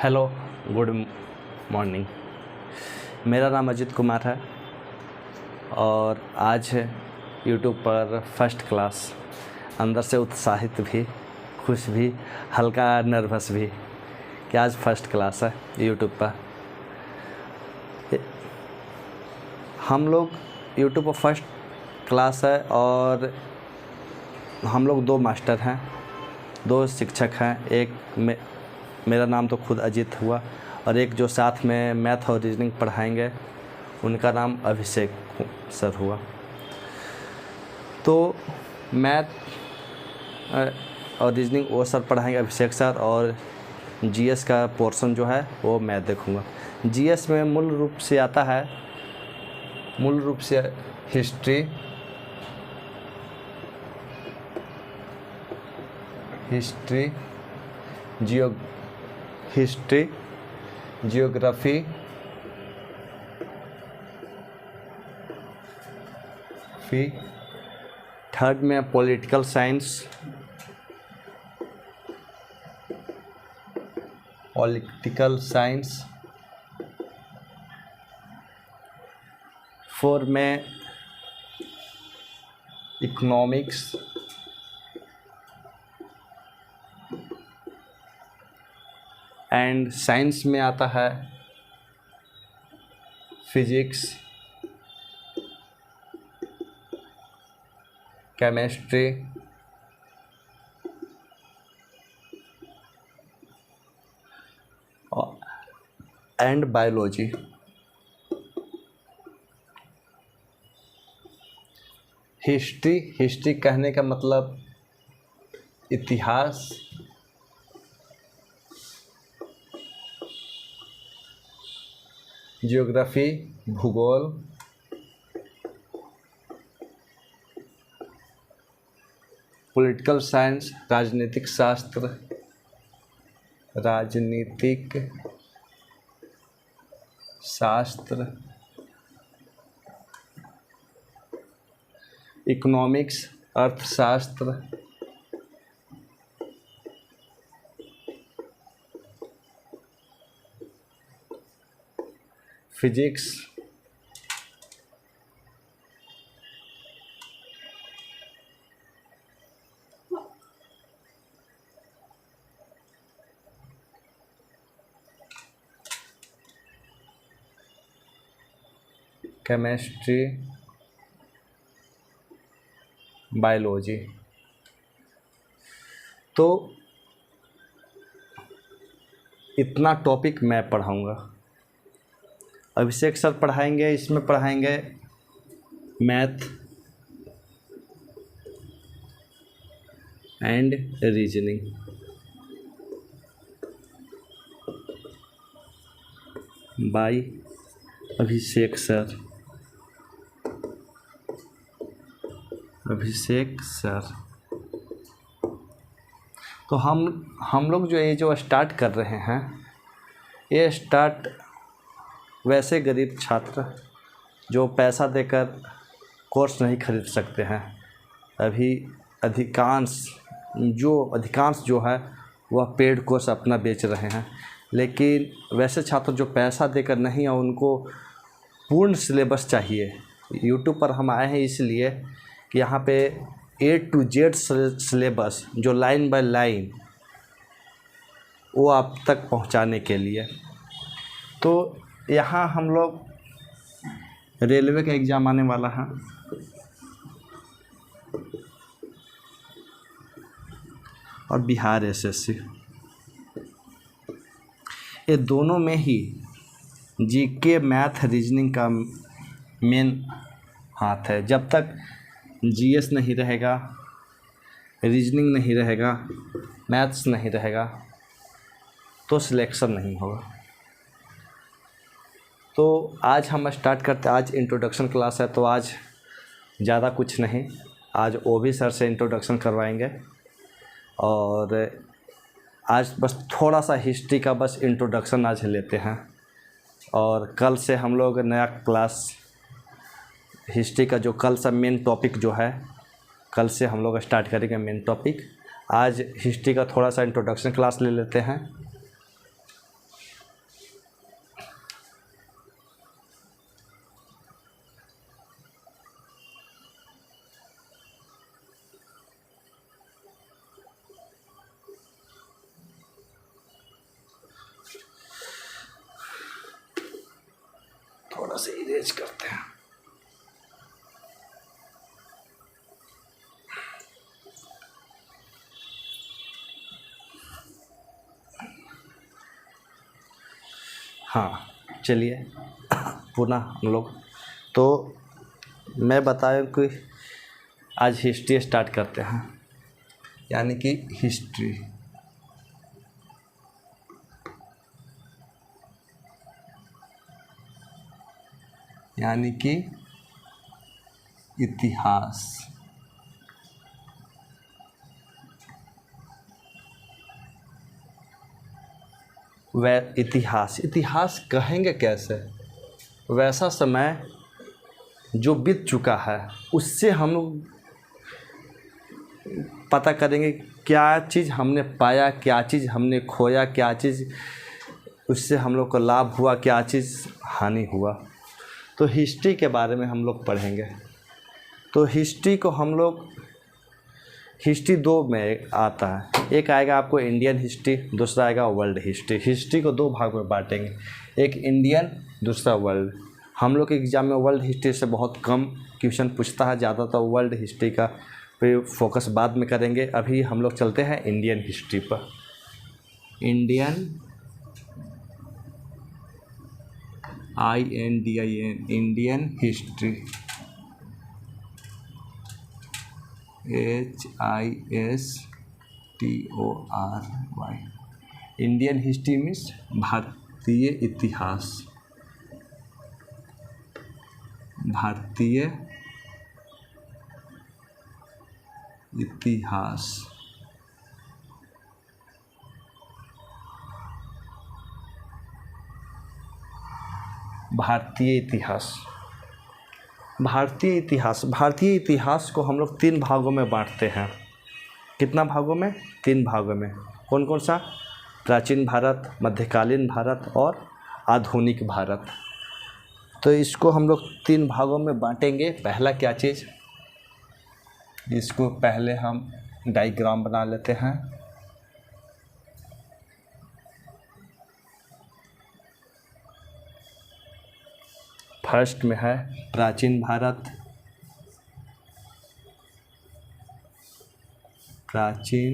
Hello, good morning. मेरा नाम अजित कुमार है और आज है यूट्यूब पर फर्स्ट क्लास। अंदर से उत्साहित भी, खुश भी, हल्का नर्वस भी कि आज फर्स्ट क्लास है यूट्यूब पर। हम लोग यूट्यूब पर फर्स्ट क्लास है और हम लोग दो मास्टर हैं, दो शिक्षक हैं। एक मेरा नाम तो खुद अजित हुआ और एक जो साथ में मैथ और रीजनिंग पढ़ाएंगे उनका नाम अभिषेक सर हुआ। तो मैथ और रीजनिंग वो सर पढ़ाएंगे, अभिषेक सर, और जीएस का पोर्शन जो है वो मैं देखूँगा। जीएस में मूल रूप से आता है, मूल रूप से हिस्ट्री, जियोग्राफी, थर्ड में पॉलिटिकल साइंस, फोर में इकोनॉमिक्स, एंड साइंस में आता है physics, chemistry, and biology. History कहने का मतलब इतिहास, जियोग्राफी भूगोल, पॉलिटिकल साइंस राजनीतिक शास्त्र, इकोनॉमिक्स अर्थशास्त्र, फिजिक्स, केमिस्ट्री, बायोलॉजी। तो इतना टॉपिक मैं पढ़ाऊंगा। अभिषेक सर पढ़ाएंगे, इसमें पढ़ाएंगे math and reasoning. By Abhishek sir. तो हम लोग जो स्टार्ट कर रहे हैं, ये स्टार्ट वैसे गरीब छात्र जो पैसा देकर कोर्स नहीं खरीद सकते हैं। अभी अधिकांश जो है वह पेड कोर्स अपना बेच रहे हैं, लेकिन वैसे छात्र जो पैसा देकर नहीं है उनको पूर्ण सिलेबस चाहिए। यूट्यूब पर हम आए हैं इसलिए कि यहाँ पे A to Z सिलेबस जो लाइन बाय लाइन वो आप तक पहुँचाने के लिए। तो यहाँ हम लोग रेलवे का एग्ज़ाम आने वाला है और बिहार एसएससी, ये दोनों में ही जीके मैथ रीजनिंग का मेन हाथ है। जब तक जीएस नहीं रहेगा, रीजनिंग नहीं रहेगा, मैथ्स नहीं रहेगा तो सिलेक्शन नहीं होगा। तो आज हम स्टार्ट करते हैं। आज इंट्रोडक्शन क्लास है, तो आज ज़्यादा कुछ नहीं, आज ओवी सर से इंट्रोडक्शन करवाएंगे और आज बस थोड़ा सा हिस्ट्री का बस इंट्रोडक्शन आज लेते हैं। और कल से हम लोग नया क्लास हिस्ट्री का जो कल सा मेन टॉपिक जो है, कल से हम लोग स्टार्ट करेंगे मेन टॉपिक। आज हिस्ट्री का थोड़ा सा इंट्रोडक्शन क्लास ले लेते हैं तेज करते हैं। हाँ चलिए पुनः हम लोग, तो मैं बताया कि आज हिस्ट्री स्टार्ट करते हैं, यानी कि हिस्ट्री। यानी कि इतिहास। वह इतिहास कहेंगे कैसे? वैसा समय जो बीत चुका है उससे हम लोग पता करेंगे क्या चीज़ हमने पाया, क्या चीज़ हमने खोया, क्या चीज़ उससे हम लोग को लाभ हुआ, क्या चीज़ हानि हुआ। तो हिस्ट्री के बारे में हम लोग पढ़ेंगे। तो हिस्ट्री को हम लोग, हिस्ट्री दो में आता है, एक आएगा आपको इंडियन हिस्ट्री, दूसरा आएगा वर्ल्ड हिस्ट्री। हिस्ट्री को दो भाग में बांटेंगे, एक इंडियन, दूसरा वर्ल्ड। हम लोग के एग्ज़ाम में वर्ल्ड हिस्ट्री से बहुत कम क्वेश्चन पूछता है, ज़्यादातर वर्ल्ड हिस्ट्री का पे फोकस बाद में करेंगे। अभी हम लोग चलते हैं इंडियन हिस्ट्री पर। Indian INDIN Indian history, HISTORY। Indian history means भारतीय इतिहास। भारतीय इतिहास। भारतीय इतिहास। भारतीय इतिहास। भारतीय इतिहास को हम लोग 3 भागों में बांटते हैं। कितना भागों में? 3 भागों में। कौन कौन सा? प्राचीन भारत, मध्यकालीन भारत और आधुनिक भारत। तो इसको हम लोग 3 भागों में बांटेंगे। पहला क्या चीज़, इसको पहले हम डायग्राम बना लेते हैं। फर्स्ट में है प्राचीन भारत। प्राचीन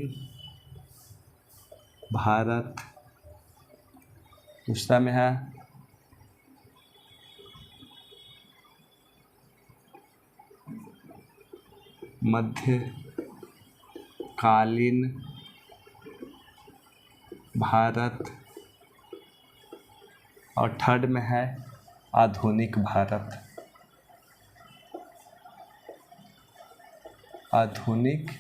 भारत। दूसरा में है मध्यकालीन भारत। और थर्ड में है आधुनिक भारत। आधुनिक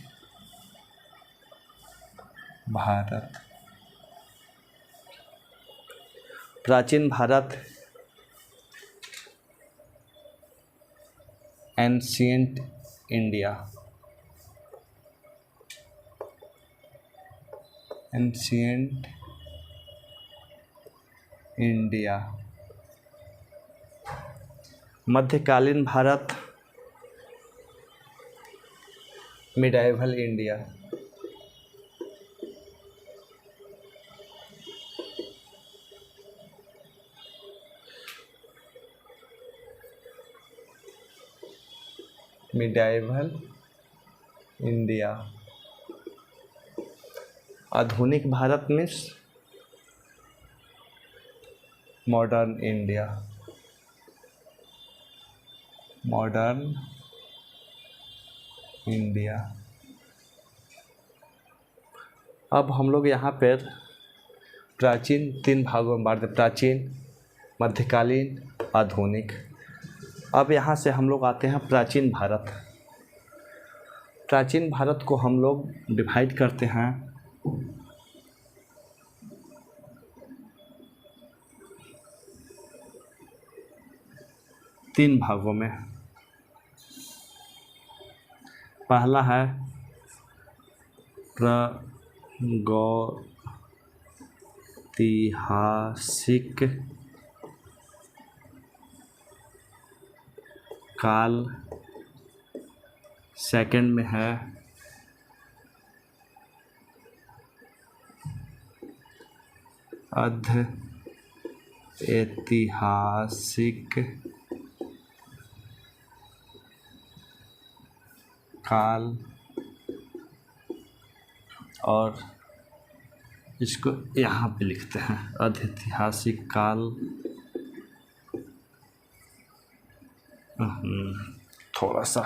भारत। प्राचीन Bharat ancient India. Ancient India. मध्यकालीन Bharat medieval India. Medieval India. आधुनिक Bharat means modern India. Modern India. अब हम लोग यहाँ पर प्राचीन 3 भागों में बांटते, प्राचीन, मध्यकालीन, आधुनिक। अब यहाँ से हम लोग आते हैं प्राचीन भारत। प्राचीन भारत को हम लोग डिवाइड करते हैं 3 भागों में। पहला है प्रागैतिहासिक काल। सेकंड में है अर्ध ऐतिहासिक काल और इसको यहाँ पे लिखते हैं अधैतिहासिक काल। थोड़ा सा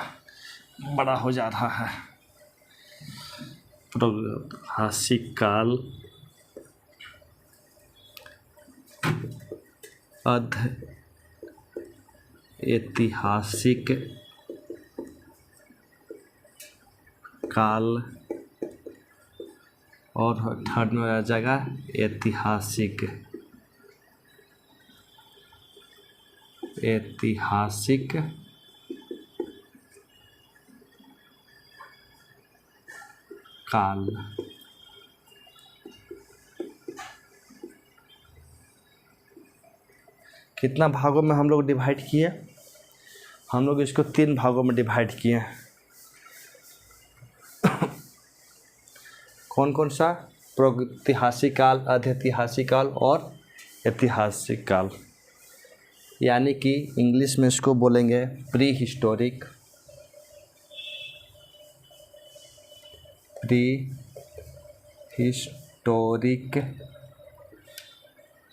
बड़ा हो जा रहा है। प्रागैतिहासिक काल, अधैतिहासिक काल और थर्ड में आ जाएगा ऐतिहासिक काल। कितना भागों में हम लोग डिवाइड किए? हम लोग इसको 3 भागों में डिवाइड किए। कौन कौन सा? प्रागैतिहासिक काल, अधैतिहासिक काल और ऐतिहासिक काल, यानी कि इंग्लिश में इसको बोलेंगे प्री हिस्टोरिक,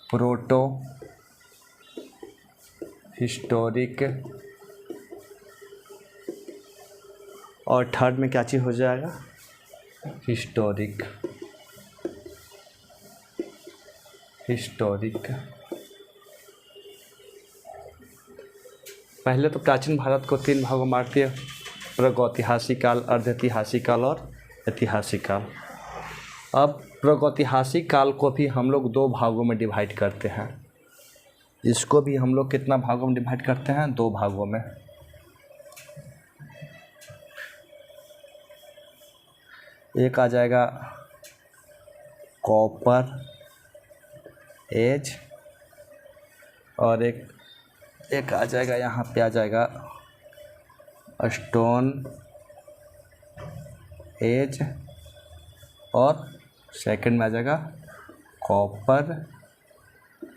प्रोटो हिस्टोरिक और थर्ड में क्या चीज़ हो जाएगा? हिस्टोरिक। पहले तो प्राचीन भारत को 3 भागों में बांटते हैं, प्रागैतिहासिक काल, अर्धैतिहासिक काल और ऐतिहासिक काल। अब प्रागैतिहासिक काल को भी हम लोग 2 भागों में डिवाइड करते हैं। इसको भी हम लोग कितना भागों में डिवाइड करते हैं? 2 भागों में। एक आ जाएगा कॉपर एज और एक आ जाएगा, यहाँ पे आ जाएगा स्टोन एज और सेकंड में आ जाएगा कॉपर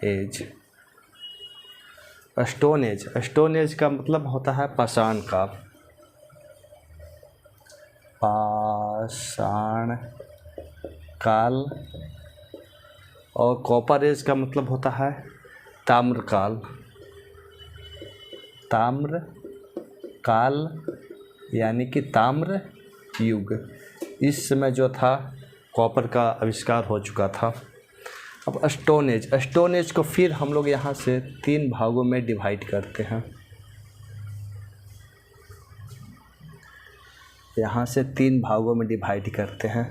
एज। स्टोन एज का मतलब होता है पाषाण काल। और कॉपर एज का मतलब होता है ताम्र काल, यानी कि ताम्र युग। इस समय जो था कॉपर का आविष्कार हो चुका था। अब स्टोन एज को फिर हम लोग यहाँ से 3 भागों में डिवाइड करते हैं। यहाँ से 3 भागों में डिवाइड करते हैं।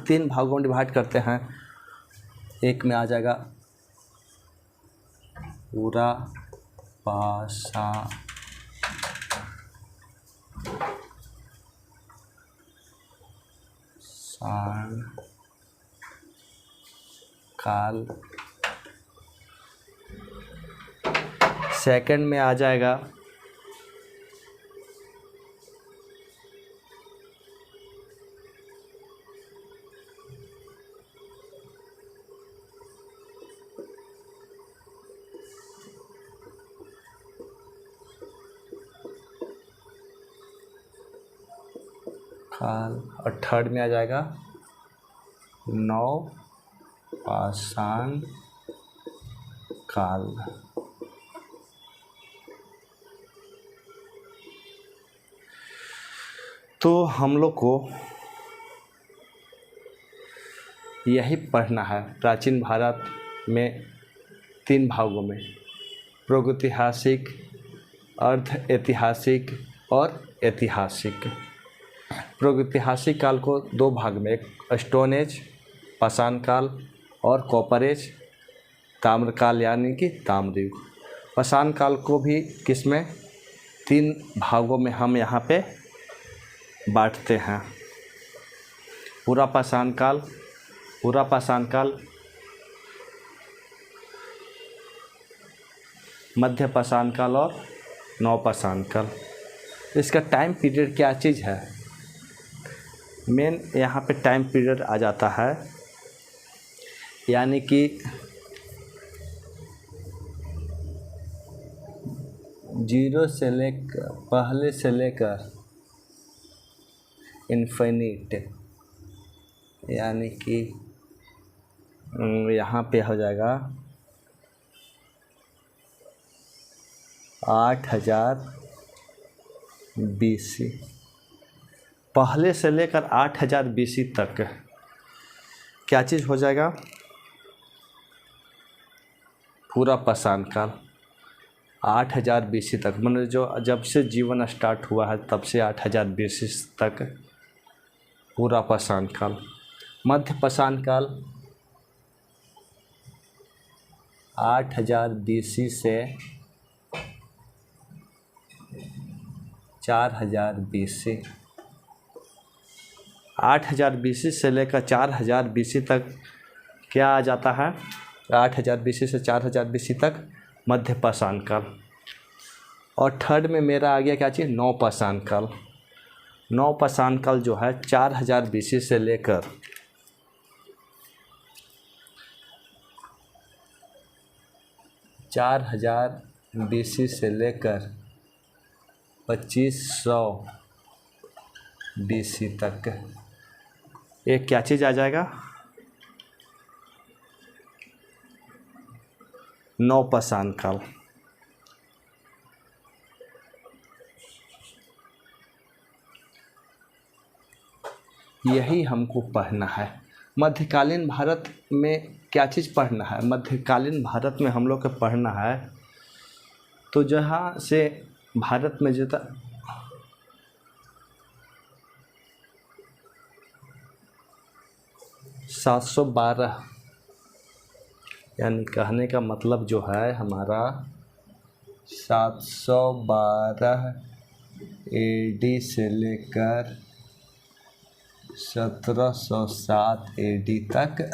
3 भागों में डिवाइड करते हैं। एक में आ जाएगा पूरा पाषाण काल। सेकंड में आ जाएगा काल और थर्ड में आ जाएगा नवपाषाण काल। तो हम लोग को यही पढ़ना है प्राचीन भारत में 3 भागों में, प्रागैतिहासिक, अर्ध ऐतिहासिक और ऐतिहासिक। प्रागैतिहासिक काल को 2 भाग में, एक स्टोन एज पाषाण काल और कॉपर एज ताम्र काल, यानी कि ताम्र युग। पाषाण काल को भी किसमें 3 भागों में हम यहाँ पे बांटते हैं। पूरा पाषाण काल, मध्य पाषाण काल और नवपाषाण काल। इसका टाइम पीरियड क्या चीज़ है? मेन यहाँ पे टाइम पीरियड आ जाता है, यानी कि जीरो से लेकर पहले से लेकर इन्फिनिट, यानी कि यहाँ पे हो जाएगा 8000 BC। पहले से लेकर 8000 BC तक क्या चीज़ हो जाएगा? पूरा पाषाण काल 8000 BC तक, मतलब जो जब से जीवन स्टार्ट हुआ है तब से 8000 BC तक पूरा पाषाण काल। मध्य पाषाण काल 8000 BC से 4000 BC। 8000 BC से लेकर 4000 BC तक क्या आ जाता है? 8000 BC से 4000 BC तक मध्य पाषाण काल। और थर्ड में मेरा आ गया क्या चीज़? नव पाषाण काल। नव पाषाण काल जो है 4000 BC से लेकर 4000 BC से लेकर 2500 BC तक एक क्या चीज़ आ जाएगा? नव पाषाण काल। यही हमको पढ़ना है। मध्यकालीन भारत में क्या चीज़ पढ़ना है? मध्यकालीन भारत में हम लोग को पढ़ना है तो जहाँ से भारत में जो 712, यानी कहने का मतलब जो है हमारा 712 AD से लेकर 1707 AD तक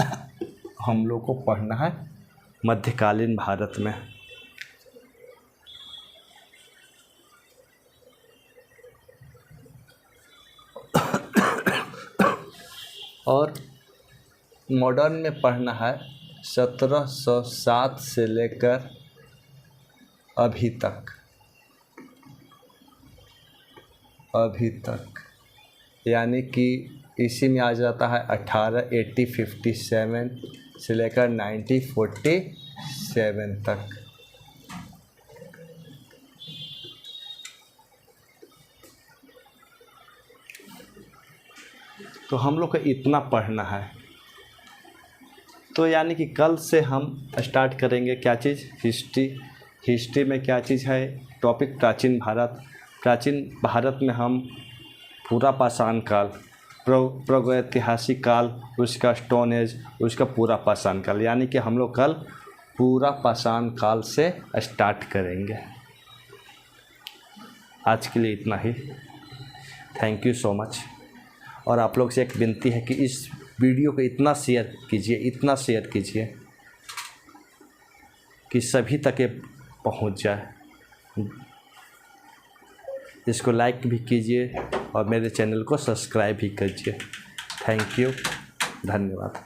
हम लोग को पढ़ना है मध्यकालीन भारत में। और मॉडर्न में पढ़ना है 1707 से लेकर अभी तक, यानी कि इसी में आ जाता है 1857 से लेकर 1947 तक। तो हम लोग को इतना पढ़ना है। तो यानी कि कल से हम स्टार्ट करेंगे क्या चीज़? हिस्ट्री में क्या चीज़ है? टॉपिक प्राचीन भारत। प्राचीन भारत में हम पूरा पाषाण काल, प्रागैतिहासिक काल, उसका स्टोन एज, उसका पूरा पाषाण काल, यानी कि हम लोग कल पूरा पाषाण काल से स्टार्ट करेंगे। आज के लिए इतना ही। Thank you so much. और आप लोग से एक विनती है कि इस वीडियो को इतना शेयर कीजिए कि सभी तक ये पहुंच जाए। इसको लाइक भी कीजिए और मेरे चैनल को सब्सक्राइब भी कीजिए। थैंक यू, धन्यवाद।